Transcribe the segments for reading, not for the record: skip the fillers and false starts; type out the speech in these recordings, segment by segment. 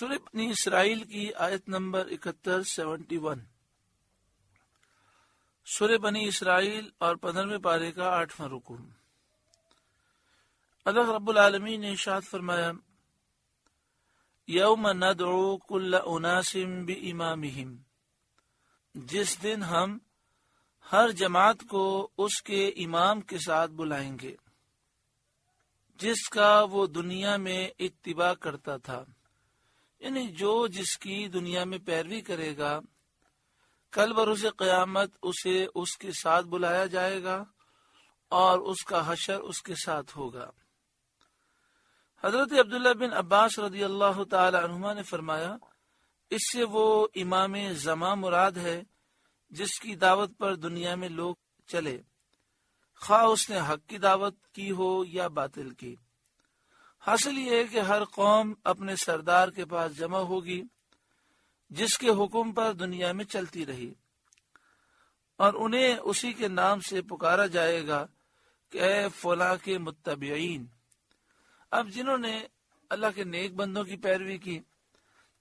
سورہ بنی اسرائیل کی آیت نمبر 71 سورہ بنی اسرائیل اور 15ویں پارے کا 8واں رکوع۔ اللہ رب العالمین نے ارشاد فرمایا، یوم ندعو کل اناس بامامہم، جس دن ہم ہر جماعت کو اس کے امام کے ساتھ بلائیں گے جس کا وہ دنیا میں اتباع کرتا تھا، یعنی جو جس کی دنیا میں پیروی کرے گا کل بروز قیامت اسے اس کے ساتھ بلایا جائے گا اور اس کا حشر اس کے ساتھ ہوگا۔ حضرت عبداللہ بن عباس رضی اللہ تعالی عنہما نے فرمایا، اس سے وہ امام زمان مراد ہے جس کی دعوت پر دنیا میں لوگ چلے، خواہ اس نے حق کی دعوت کی ہو یا باطل کی۔ حاصل یہ ہے کہ ہر قوم اپنے سردار کے پاس جمع ہوگی جس کے حکم پر دنیا میں چلتی رہی، اور انہیں اسی کے نام سے پکارا جائے گا کہ اے فلاں کے متبعین۔ اب جنہوں نے اللہ کے نیک بندوں کی پیروی کی،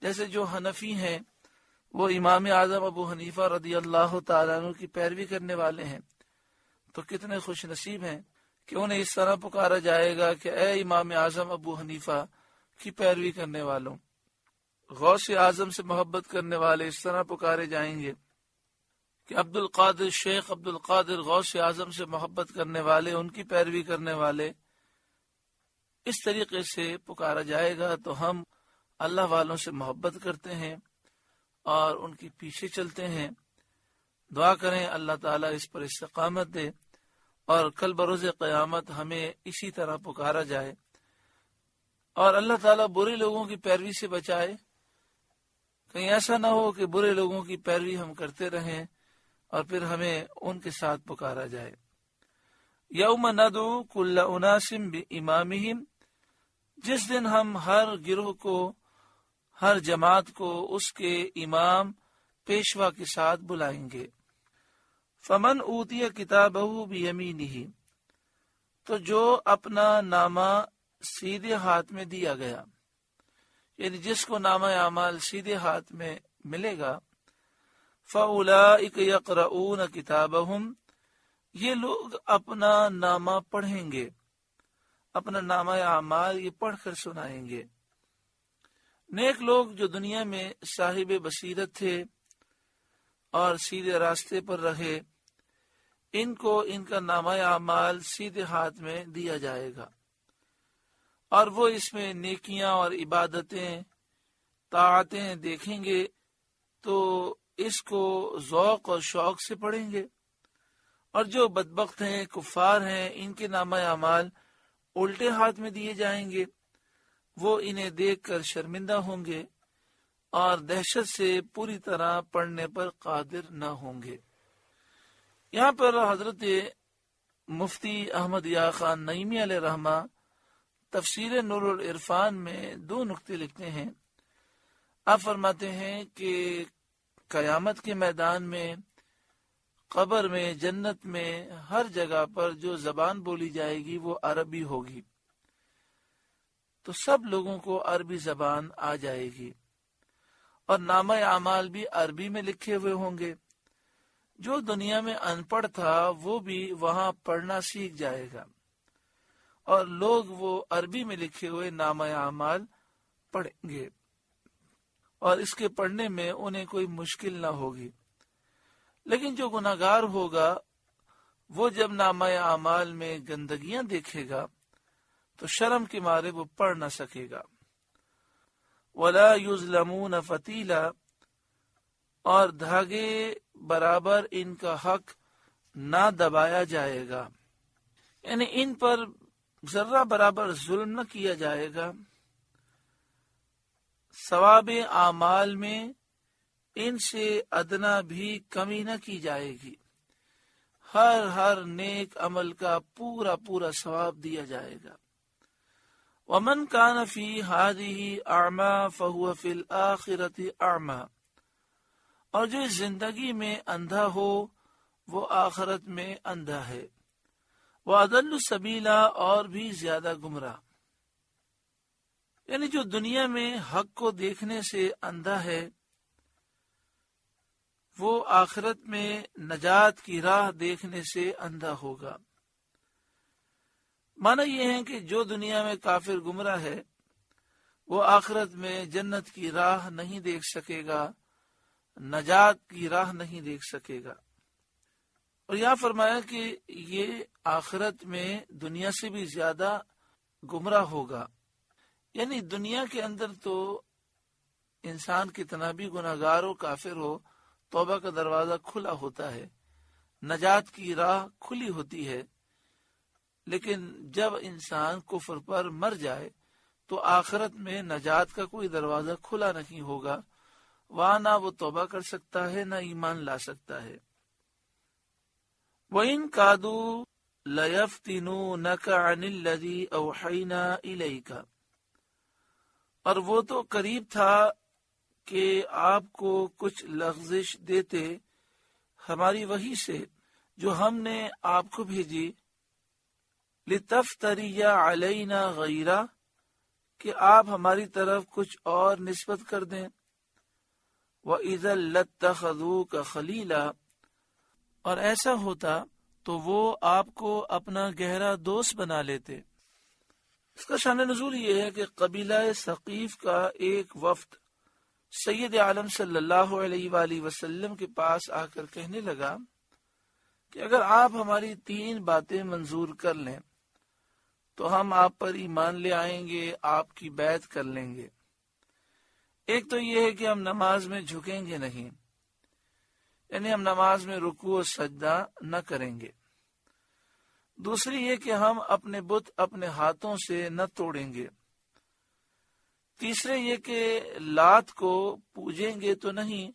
جیسے جو حنفی ہیں وہ امام اعظم ابو حنیفہ رضی اللہ تعالیٰ عنہ کی پیروی کرنے والے ہیں، تو کتنے خوش نصیب ہیں کہ انہیں اس طرح پکارا جائے گا کہ اے امام اعظم ابو حنیفہ کی پیروی کرنے والوں۔ غوث اعظم سے محبت کرنے والے اس طرح پکارے جائیں گے کہ عبد القادر، شیخ عبد القادر غوث اعظم سے محبت کرنے والے، ان کی پیروی کرنے والے، اس طریقے سے پکارا جائے گا۔ تو ہم اللہ والوں سے محبت کرتے ہیں اور ان کے پیچھے چلتے ہیں۔ دعا کریں اللہ تعالیٰ اس پر استقامت دے اور کل بروز قیامت ہمیں اسی طرح پکارا جائے، اور اللہ تعالیٰ برے لوگوں کی پیروی سے بچائے۔ کہیں ایسا نہ ہو کہ برے لوگوں کی پیروی ہم کرتے رہیں اور پھر ہمیں ان کے ساتھ پکارا جائے۔ یوم ندعو کل اناس بامامہم، جس دن ہم ہر گروہ کو، ہر جماعت کو اس کے امام پیشوا کے ساتھ بلائیں گے۔ فمن اوتی کتابہ بیمینہ، تو جو اپنا نامہ سیدھے ہاتھ میں دیا گیا، یعنی جس کو نامہ اعمال سیدھے ہاتھ میں ملے گا، فاولئک یقرؤون کتابہم، یہ لوگ اپنا نامہ پڑھیں گے، اپنا نامہ اعمال یہ پڑھ کر سنائیں گے۔ نیک لوگ جو دنیا میں صاحب بصیرت تھے اور سیدھے راستے پر رہے، ان کو ان کا نامہ اعمال سیدھے ہاتھ میں دیا جائے گا، اور وہ اس میں نیکیاں اور عبادتیں، طاعتیں دیکھیں گے تو اس کو ذوق اور شوق سے پڑھیں گے، اور جو بدبخت ہیں، کفار ہیں، ان کے نامہ اعمال الٹے ہاتھ میں دیے جائیں گے، وہ انہیں دیکھ کر شرمندہ ہوں گے اور دہشت سے پوری طرح پڑھنے پر قادر نہ ہوں گے۔ یہاں پر حضرت مفتی احمد یا خان نعیمی علیہ رحمہ تفسیر نور العرفان میں 2 نکتے لکھتے ہیں۔ آپ فرماتے ہیں کہ قیامت کے میدان میں، قبر میں، جنت میں، ہر جگہ پر جو زبان بولی جائے گی وہ عربی ہوگی، تو سب لوگوں کو عربی زبان آ جائے گی، اور نامہ اعمال بھی عربی میں لکھے ہوئے ہوں گے۔ جو دنیا میں ان پڑھ تھا وہ بھی وہاں پڑھنا سیکھ جائے گا، اور لوگ وہ عربی میں لکھے ہوئے نامہ اعمال پڑھیں گے، اور اس کے پڑھنے میں انہیں کوئی مشکل نہ ہوگی۔ لیکن جو گناہگار ہوگا وہ جب نامہ اعمال میں گندگیاں دیکھے گا تو شرم کے مارے وہ پڑھ نہ سکے گا۔ وَلَا يُظْلَمُونَ فَتِيلًا، اور دھاگے برابر ان کا حق نہ دبایا جائے گا، یعنی ان پر ذرہ برابر ظلم نہ کیا جائے گا۔ ثواب اعمال میں ان سے ادنا بھی کمی نہ کی جائے گی، ہر نیک عمل کا پورا پورا ثواب دیا جائے گا۔ وَمَنْ كَانَ فِي هَذِهِ أَعْمَى فَهُوَ فِي الْآخِرَةِ أَعْمَى، اور جو اس زندگی میں اندھا ہو وہ آخرت میں اندھا ہے۔ وَأَضَلُّ سَبِيلًا، اور بھی زیادہ گمراہ۔ یعنی جو دنیا میں حق کو دیکھنے سے اندھا ہے وہ آخرت میں نجات کی راہ دیکھنے سے اندھا ہوگا۔ معنی یہ ہے کہ جو دنیا میں کافر گمراہ ہے وہ آخرت میں جنت کی راہ نہیں دیکھ سکے گا، نجات کی راہ نہیں دیکھ سکے گا۔ اور یہاں فرمایا کہ یہ آخرت میں دنیا سے بھی زیادہ گمراہ ہوگا۔ یعنی دنیا کے اندر تو انسان کتنا بھی گناہگار ہو، کافر ہو، توبہ کا دروازہ کھلا ہوتا ہے، نجات کی راہ کھلی ہوتی ہے، لیکن جب انسان کفر پر مر جائے تو آخرت میں نجات کا کوئی دروازہ کھلا نہیں ہوگا، وہاں نہ وہ توبہ کر سکتا ہے نہ ایمان لا سکتا ہے۔ وَإِن كَادُوا لَيَفْتِنُونَكَ عَنِ الَّذِي أَوْحَيْنَا إِلَيْكَ، اور وہ تو قریب تھا کہ آپ کو کچھ لغزش دیتے ہماری وحی سے جو ہم نے آپ کو بھیجی، لِتَفْتَرِيَ عَلَيْنَا غَيْرَهُ، کہ آپ ہماری طرف کچھ اور نسبت کر دیں، وَإِذًا لَاتَّخَذُوكَ خَلِيلًا، اور ایسا ہوتا تو وہ آپ کو اپنا گہرا دوست بنا لیتے۔ اس کا شان نزول یہ ہے کہ قبیلہ ثقیف کا ایک وفد سید عالم صلی اللہ علیہ وآلہ وسلم کے پاس آ کر کہنے لگا کہ اگر آپ ہماری 3 باتیں منظور کر لیں تو ہم آپ پر ایمان لے آئیں گے، آپ کی بیعت کر لیں گے۔ ایک تو یہ ہے کہ ہم نماز میں جھکیں گے نہیں، یعنی ہم نماز میں رکوع و سجدہ نہ کریں گے۔ دوسری یہ کہ ہم اپنے بت اپنے ہاتھوں سے نہ توڑیں گے۔ تیسرے یہ کہ لات کو پوجیں گے تو نہیں،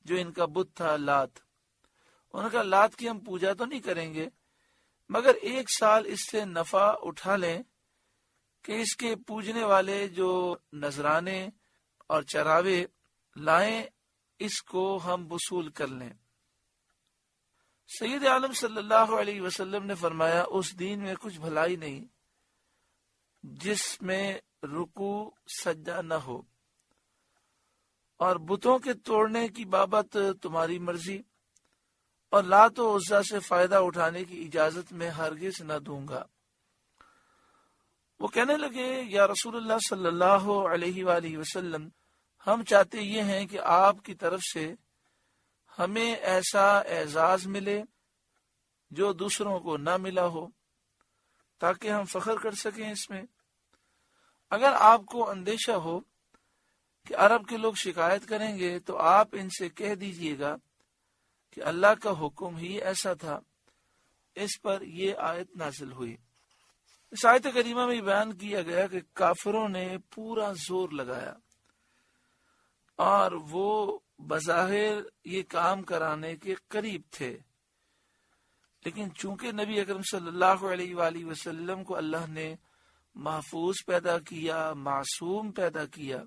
جو ان کا بت تھا لات، ان کا لات کی ہم پوجا تو نہیں کریں گے، مگر 1 سال اس سے نفع اٹھا لیں کہ اس کے پوجنے والے جو نذرانے اور چراوے لائیں اس کو ہم وصول کر لیں۔ سید عالم صلی اللہ علیہ وسلم نے فرمایا اس دین میں کچھ بھلائی نہیں جس میں رکوع سجدہ نہ ہو، اور بتوں کے توڑنے کی بابت تمہاری مرضی، اور لات و عزا سے فائدہ اٹھانے کی اجازت میں ہرگز نہ دوں گا۔ وہ کہنے لگے یا رسول اللہ صلی اللہ علیہ وآلہ وسلم، ہم چاہتے یہ ہیں کہ آپ کی طرف سے ہمیں ایسا اعزاز ملے جو دوسروں کو نہ ملا ہو، تاکہ ہم فخر کر سکیں اس میں۔ اگر آپ کو اندیشہ ہو کہ عرب کے لوگ شکایت کریں گے تو آپ ان سے کہہ دیجئے گا کہ اللہ کا حکم ہی ایسا تھا۔ اس پر یہ آیت نازل ہوئی۔ اس آیت کریمہ میں بیان کیا گیا کہ کافروں نے پورا زور لگایا اور وہ بظاہر یہ کام کرانے کے قریب تھے، لیکن چونکہ نبی اکرم صلی اللہ علیہ وآلہ وسلم کو اللہ نے محفوظ پیدا کیا، معصوم پیدا کیا،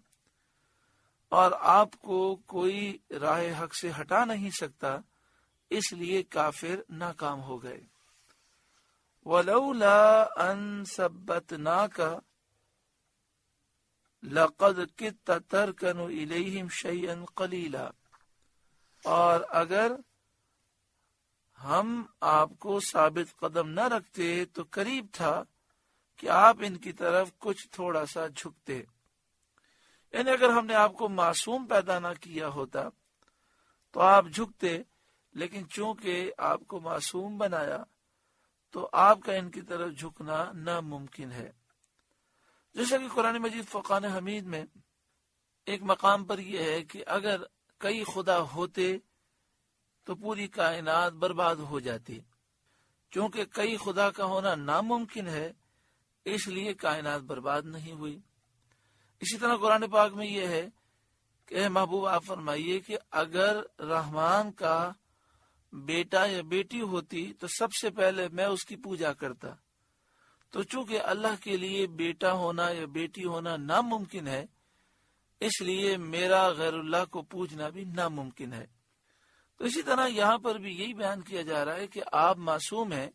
اور آپ کو کوئی راہ حق سے ہٹا نہیں سکتا، اس لیے کافر ناکام ہو گئے۔ وَلَوْلَا أَن ثَبَّتْنَاكَ لَقَدْ كِدتَّ تَرْكَنُ إِلَيْهِمْ شَيْئًا قَلِيلًا، اور اگر ہم آپ کو ثابت قدم نہ رکھتے تو قریب تھا کہ آپ ان کی طرف کچھ تھوڑا سا جھکتے، یعنی اگر ہم نے آپ کو معصوم پیدا نہ کیا ہوتا تو آپ جھکتے، لیکن چونکہ آپ کو معصوم بنایا تو آپ کا ان کی طرف جھکنا ناممکن ہے۔ جیسا کہ قرآن مجید فرقان حمید میں ایک مقام پر یہ ہے کہ اگر کئی خدا ہوتے تو پوری کائنات برباد ہو جاتی، چونکہ کئی خدا کا ہونا ناممکن ہے اس لیے کائنات برباد نہیں ہوئی۔ اسی طرح قرآن پاک میں یہ ہے کہ اے محبوب آپ فرمائیے کہ اگر رحمان کا بیٹا یا بیٹی ہوتی تو سب سے پہلے میں اس کی پوجا کرتا، تو چونکہ اللہ کے لیے بیٹا ہونا یا بیٹی ہونا ناممکن ہے اس لیے میرا غیر اللہ کو پوجنا بھی ناممکن ہے۔ تو اسی طرح یہاں پر بھی یہی بیان کیا جا رہا ہے کہ آپ معصوم ہیں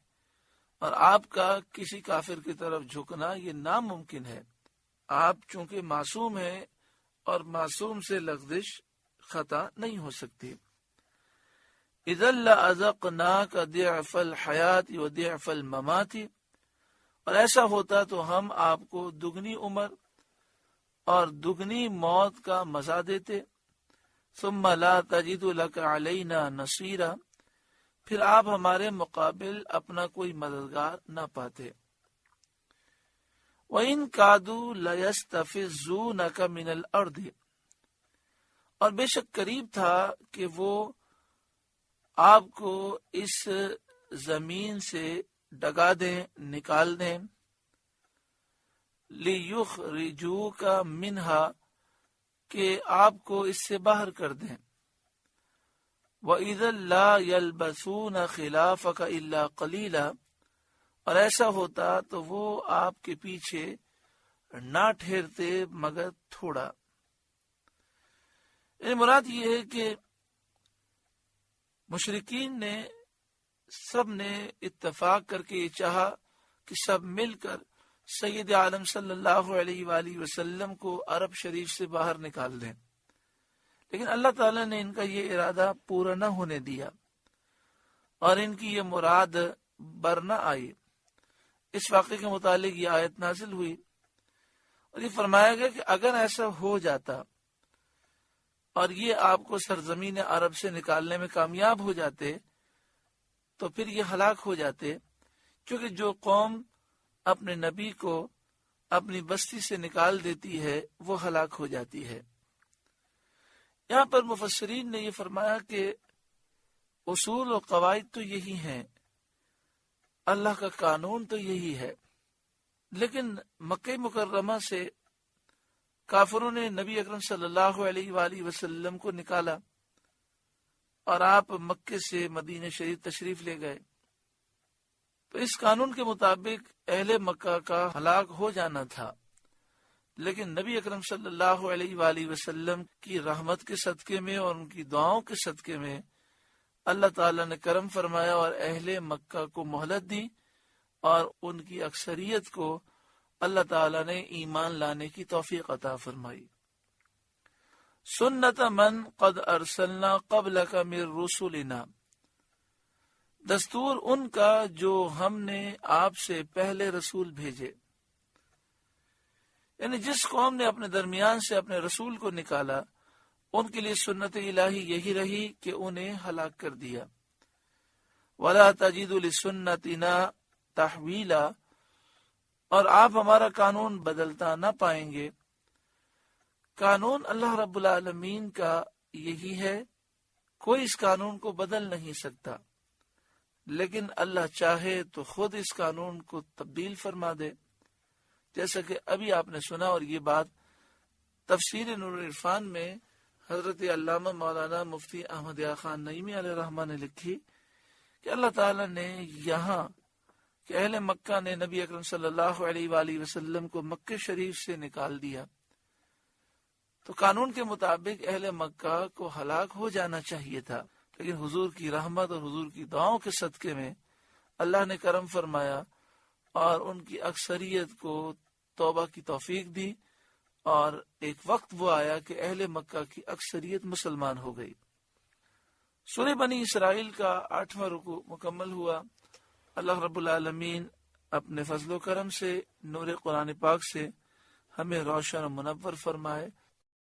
اور آپ کا کسی کافر کی طرف جھکنا یہ ناممکن ہے، آپ چونکہ معصوم ہیں اور معصوم سے لغزش خطا نہیں ہو سکتی. اذا لأذقناک ضعف الحیات و ضعف الممات، اور ایسا ہوتا تو ہم آپ کو دگنی عمر اور دگنی موت کا مزہ دیتے. ثم لا تجد لك علینا نصیرا، پھر آپ ہمارے مقابل اپنا کوئی مددگار نہ پاتے. وَإِن كَادُوا لَيَسْتَفِزُّونَكَ مِنَ الْأَرْضِ، اور بے شک قریب تھا کہ وہ آپ کو اس زمین سے ڈگا دیں، نکال دیں. لِيُخْرِجُوكَ مِنْهَا، کہ آپ کو اس سے باہر کر دیں. وَإِذًا لَا يَلْبَثُونَ خِلَافَكَ إِلَّا قَلِيلًا، اور ایسا ہوتا تو وہ آپ کے پیچھے نہ ٹھہرتے مگر تھوڑا. مراد یہ ہے کہ مشرکین نے سب نے اتفاق کر کے یہ چاہا کہ سب مل کر سید عالم صلی اللہ علیہ وآلہ وسلم کو عرب شریف سے باہر نکال دیں، لیکن اللہ تعالیٰ نے ان کا یہ ارادہ پورا نہ ہونے دیا اور ان کی یہ مراد بر نہ آئی. اس واقعے کے متعلق یہ آیت نازل ہوئی اور یہ فرمایا گیا کہ اگر ایسا ہو جاتا اور یہ آپ کو سرزمین عرب سے نکالنے میں کامیاب ہو جاتے تو پھر یہ ہلاک ہو جاتے، کیونکہ جو قوم اپنے نبی کو اپنی بستی سے نکال دیتی ہے وہ ہلاک ہو جاتی ہے. یہاں پر مفسرین نے یہ فرمایا کہ اصول و قواعد تو یہی ہیں، اللہ کا قانون تو یہی ہے، لیکن مکہ مکرمہ سے کافروں نے نبی اکرم صلی اللہ علیہ وآلہ وسلم کو نکالا اور آپ مکے سے مدینہ شریف تشریف لے گئے. تو اس قانون کے مطابق اہل مکہ کا ہلاک ہو جانا تھا، لیکن نبی اکرم صلی اللہ علیہ وآلہ وسلم کی رحمت کے صدقے میں اور ان کی دعاؤں کے صدقے میں اللہ تعالیٰ نے کرم فرمایا اور اہل مکہ کو مہلت دی اور ان کی اکثریت کو اللہ تعالیٰ نے ایمان لانے کی توفیق عطا فرمائی. سنت من قد ارسلنا قبلک من رسلنا، دستور ان کا جو ہم نے آپ سے پہلے رسول بھیجے. یعنی جس قوم نے اپنے درمیان سے اپنے رسول کو نکالا ان کے لیے سنت الہی یہی رہی کہ انہیں ہلاک کر دیا. وَلَا تَجِدُ لِسُنَّتِنَا تَحْوِيلًا، اور آپ ہمارا قانون بدلتا نہ پائیں گے. قانون اللہ رب العالمین کا یہی ہے، کوئی اس قانون کو بدل نہیں سکتا، لیکن اللہ چاہے تو خود اس قانون کو تبدیل فرما دے. جیسا کہ ابھی آپ نے سنا، اور یہ بات تفسیر نور العرفان میں حضرت علامہ مولانا مفتی احمد یار خان نعیمی علیہ الرحمہ نے لکھی کہ اللہ تعالیٰ نے یہاں کہ اہل مکہ نے نبی اکرم صلی اللہ علیہ وآلہ وسلم کو مکہ شریف سے نکال دیا، تو قانون کے مطابق اہل مکہ کو ہلاک ہو جانا چاہیے تھا، لیکن حضور کی رحمت اور حضور کی دعاؤں کے صدقے میں اللہ نے کرم فرمایا اور ان کی اکثریت کو توبہ کی توفیق دی، اور ایک وقت وہ آیا کہ اہل مکہ کی اکثریت مسلمان ہو گئی. سورہ بنی اسرائیل کا 8واں رکوع مکمل ہوا. اللہ رب العالمین اپنے فضل و کرم سے نور قرآن پاک سے ہمیں روشن و منور فرمائے.